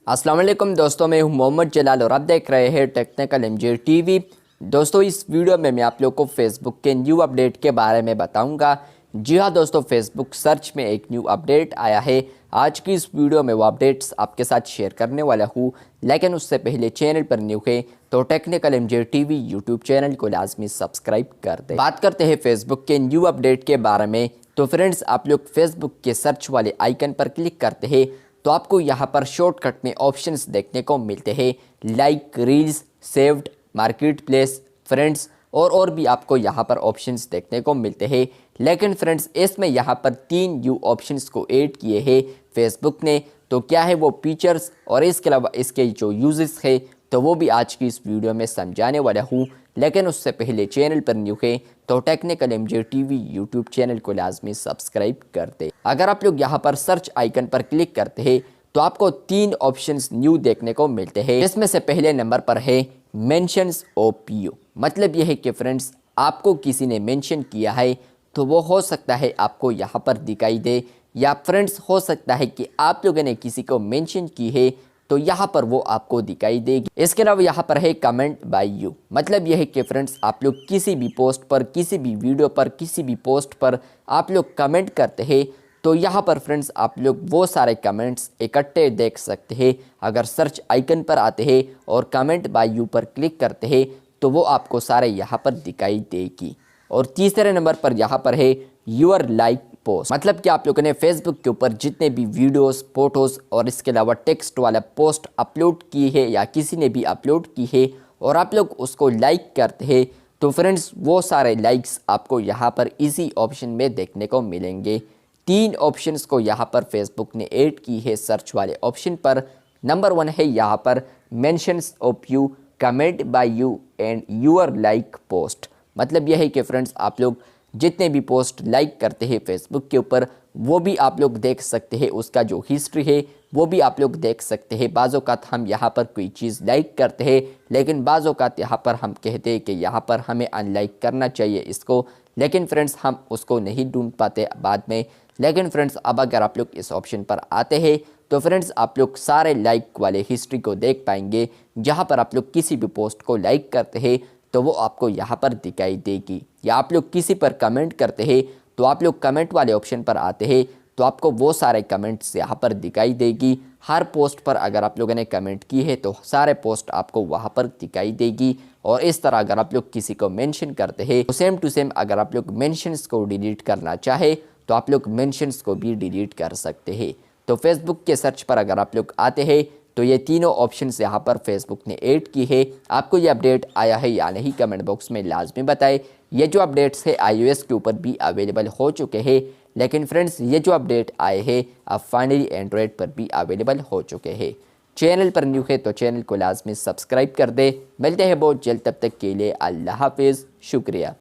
अस्सलाम वालेकुम दोस्तों, मैं हूं मोहम्मद जलाल और आप देख रहे हैं टेक्निकल एमजे टीवी। दोस्तों, इस वीडियो में मैं आप लोग को फेसबुक के न्यू अपडेट के बारे में बताऊंगा। जी हां दोस्तों, फेसबुक सर्च में एक न्यू अपडेट आया है। आज की इस वीडियो में वो अपडेट्स आपके साथ शेयर करने वाला हूं, लेकिन उससे पहले चैनल पर न्यू है तो technical MJ TV YouTube channel को लाजमी सब्सक्राइब कर दें। बात करते हैं फेसबुक के न्यू अपडेट के बारे में। तो फ्रेंड्स, आप लोग फेसबुक के सर्च वाले आइकन पर क्लिक करते हैं तो आपको यहाँ पर शॉर्टकट में ऑप्शंस देखने को मिलते हैं, like, reels, saved, market place, friends और भी आपको यहाँ पर ऑप्शंस देखने को मिलते हैं। लेकिन फ्रेंड्स, इसमें यहाँ पर 3 न्यू ऑप्शंस को ऐड किए हैं फेसबुक ने। तो क्या है वो फीचर्स और इसके अलावा इसके जो यूजेस है तो वो भी आज की इस वीडियो में समझाने वाला हूँ। लेकिन उससे पहले चैनल पर न्यू है तो technical MJ TV YouTube channel को लाजमी सब्सक्राइब कर दे। अगर आप लोग यहाँ पर सर्च आइकन पर क्लिक करते हैं तो आपको 3 ऑप्शंस न्यू देखने को मिलते हैं। इसमें से पहले नंबर पर है मेंशंस ऑफ यू। मतलब यह है कि फ्रेंड्स, आपको किसी ने मेंशन किया है तो वो हो सकता है आपको यहाँ पर दिखाई दे, या फ्रेंड्स हो सकता है कि आप लोगों ने किसी को मेंशन की है तो यहाँ पर वो आपको दिखाई देगी। इसके अलावा यहाँ पर है कमेंट बाय यू। मतलब यह है कि फ्रेंड्स, आप लोग किसी भी पोस्ट पर, किसी भी वीडियो पर, किसी भी पोस्ट पर आप लोग कमेंट करते हैं तो यहाँ पर फ्रेंड्स आप लोग वो सारे कमेंट्स इकट्ठे देख सकते हैं। अगर सर्च आइकन पर आते हैं और कमेंट बाय यू पर क्लिक करते हैं तो वो आपको सारे यहाँ पर दिखाई देगी। और तीसरे नंबर पर यहाँ पर है यूर लाइक पोस्ट। मतलब कि आप लोगों ने फेसबुक के ऊपर जितने भी वीडियोस, फोटोज़ और इसके अलावा टेक्स्ट वाला पोस्ट अपलोड की है या किसी ने भी अपलोड की है और आप लोग उसको लाइक करते हैं तो फ्रेंड्स वो सारे लाइक्स आपको यहाँ पर इसी ऑप्शन में देखने को मिलेंगे। 3 ऑप्शंस को यहाँ पर फेसबुक ने ऐड की है सर्च वाले ऑप्शन पर। नंबर 1 है यहाँ पर mentions of you, comment by you and your like post. मतलब यह है कि फ्रेंड्स, आप लोग जितने भी पोस्ट लाइक करते हैं फेसबुक के ऊपर वो भी आप लोग देख सकते हैं, उसका जो हिस्ट्री है वो भी आप लोग देख सकते हैं। बाज़-औक़ात हम यहाँ पर कोई चीज़ लाइक करते हैं लेकिन बाज़-औक़ात यहाँ पर हम कहते हैं कि यहाँ पर हमें अनलाइक करना चाहिए इसको, लेकिन फ्रेंड्स हम उसको नहीं ढूंढ पाते बाद में। लेकिन फ्रेंड्स, अब अगर आप लोग इस ऑप्शन पर आते हैं तो फ्रेंड्स आप लोग सारे लाइक वाले हिस्ट्री को देख पाएंगे। जहाँ पर आप लोग किसी भी पोस्ट को लाइक करते हैं तो वो आपको यहाँ पर दिखाई देगी, या आप लोग किसी पर कमेंट करते हैं तो आप लोग कमेंट वाले ऑप्शन पर आते हैं तो आपको वो सारे कमेंट्स यहाँ पर दिखाई देगी। हर पोस्ट पर अगर आप लोगों ने कमेंट की है तो सारे पोस्ट आपको वहाँ पर दिखाई देगी। और इस तरह अगर आप लोग किसी को मेंशन करते हैं तो सेम टू सेम अगर आप लोग मेंशंस को डिलीट करना चाहे तो आप लोग मेंशंस को भी डिलीट कर सकते हैं। तो फेसबुक के सर्च पर अगर आप लोग आते हैं तो ये तीनों ऑप्शंस यहाँ पर फेसबुक ने ऐड की है। आपको ये अपडेट आया है या नहीं कमेंट बॉक्स में लाजमी बताएं। ये जो अपडेट्स है iOS के ऊपर भी अवेलेबल हो चुके हैं, लेकिन फ्रेंड्स ये जो अपडेट आए हैं अब फाइनली एंड्रॉयड पर भी अवेलेबल हो चुके हैं। चैनल पर न्यू है तो चैनल को लाजमी सब्सक्राइब कर दे। मिलते हैं बहुत जल्द, तब तक के लिए अल्लाह हाफिज़, शुक्रिया।